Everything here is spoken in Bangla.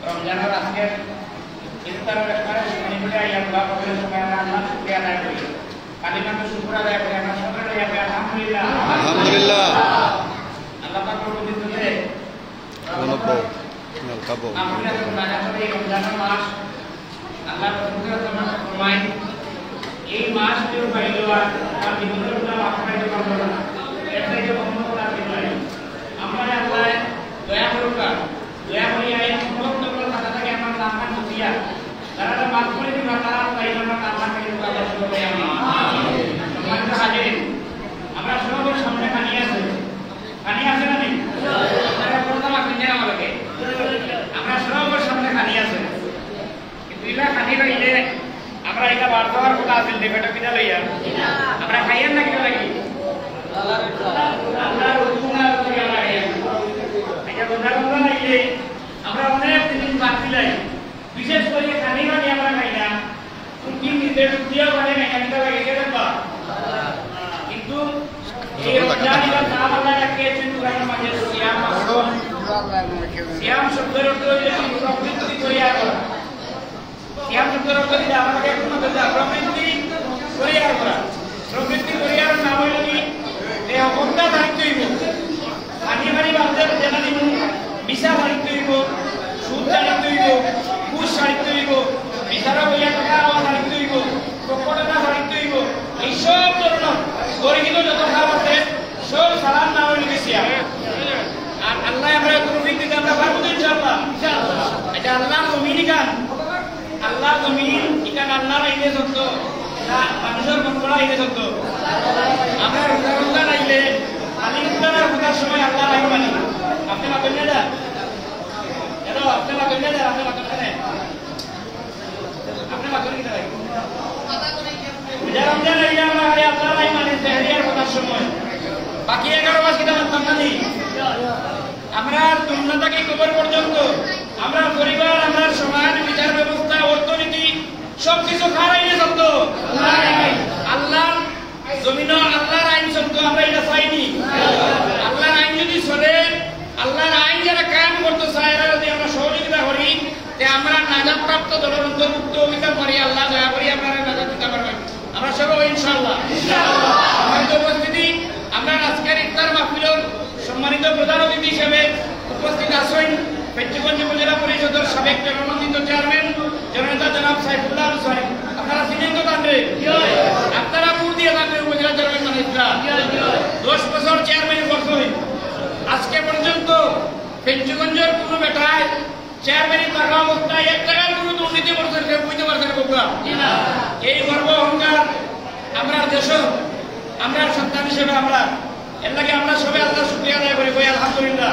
রমজানের আজকের ইফতারের ব্যাপারে মনিপুরে আল্লাহ পাকের সময় আমরা শুকরিয়া আদায় করি। কালিমাতু শুকর আদায় করি। আমরা সকলে আলহামদুলিল্লাহ আলহামদুলিল্লাহ। আল্লাহ পাকের পবিত্রতে আমরা রাজা রমজানের মাস আল্লাহ পবিত্রতম ফরমায় এই মাস কেউ পাইলো আর জীবনের নাম আপনাকে পাবো না। এটাই যে মোহাম্মদ আল্লাহ আমরা আল্লাহ দয়া করুক, দয়া করি এই সমস্ত কথা থেকে আমার নাম দিয়া তারা মাফ করে দিবা, তারা তাই আমরা নাম থেকে আল্লাহ শুকর আমি সম্মানিত হাজির। আমরা সবার সামনে পানি আছে না নেই? তারা প্রথম আপনি জানা আমাকে আমরা সবার সামনে পানি আছে, কিন্তু ইলা পানি হইলে আমরা এটা বার দেওয়ার কথা আছে দেবেটা কিনা লইয়া আমরা খাইয়েন না কিনা লাগি আল্লাহর হুকুমে আমরা খাইয়েন। এটা রোজা রমজান আইলে আমরা অনেক জিনিস বাদ দিলাই, বিশেষ করে খানি পানি আমরা খাই না, কি নির্দেশ দিয়েও মানে মেকানিকা লাগে দেখবা। কিন্তু এই রমজান এটা নাম আল্লাহ রাখিয়েছেন কোরআনের মাঝে সিয়াম শব্দের অর্থ হইলে প্রবৃত্তি করিয়া করা। সিয়াম শব্দের অর্থ দিলে আমাকে একটু প্রবৃত্তি করিয়া করা। প্রবৃত্তি করিয়ার নাম হইল কি এই অবস্থা দায়িত্ব হইব, পানি পানি বাঁধতে জানা দিব, বিশা দায়িত্ব হইব, সুদ দায়িত্ব হইব, ঘুষ দায়িত্ব হইব, বিচারা বইয়া টাকা হওয়া দায়িত্ব হইব, প্রকটনা দায়িত্ব হইব। এইসব ধরনের গরিব যত খারাপ আছে সব সালার নাম হইল সিয়াম। আর আল্লাহ আমরা প্রবৃত্তি আমরা পারবো তো ইনশাআল্লাহ। এটা আল্লাহ জমিন গান, আল্লাহ জমিন ইকান আল্লাহর আইনে সত্য না মানুষের মঙ্গল আইনে সত্য। আমরা রমজান আইলে খালি উত্তরের পূজার সময় আল্লাহর আইন মানি। আপনি মাকেন না যান এলো, আপনি মাকেন না যান, আপনি মাকেন না আপনি মাকেন কিনা লাগে রমজান আইলে আমরা খালি আল্লাহর আইন মানি তেহরিয়ার পূজার সময়। বাকি 11 মাস কিনা মানতাম না নি আমরা তোমরা থেকে কবর পর্যন্ত আমরা পরিবার, আমরা সমাজ, বিচার ব্যবস্থা, অর্থনীতি সবকিছু খারাইলে সত্য আল্লাহ জমিন আল্লাহর আইন সত্য। আমরা এটা চাইনি। আল্লাহর আইন যদি চলে, আল্লাহর আইন যারা কায়েম করতে চায় এরা যদি আমরা সহযোগিতা করি যে আমরা নাজাত প্রাপ্ত দলের অন্তর্ভুক্ত হইতে পারি, আল্লাহ দয়া করি আপনারা নাজাত দিতে পারবেন। আমরা সবাই ইনশাআল্লাহ। সম্মানিত উপস্থিতি, আমরা আজকের ইফতার মাহফিলের সম্মানিত প্রধান অতিথি হিসেবে উপস্থিত আছেন পেট্টিগঞ্জ উপজেলা পরিষদের সাবেক মনোনীত চেয়ারম্যান জননেতা জনাব সাইফুল্লাহ হোসেন। আপনারা চিনেন তো তাকে? আপনারা ভোট দিয়ে তাকে উপজেলা চেয়ারম্যান বানাইছিলা। 10 বছর চেয়ারম্যান করছেন। আজকে পর্যন্ত পেট্টিগঞ্জের কোনো বেটায় চেয়ারম্যান থাকা অবস্থায় 1 টাকার কোনো দুর্নীতি করছেন কেউ বুঝতে পারছেন বগুড়া? এই গর্ব অহংকার আমরা দেশ, আমরা সন্তান হিসেবে আমরা এর লাগে আমরা সবাই আল্লাহ শুকরিয়া আদায় করি, আলহামদুলিল্লাহ।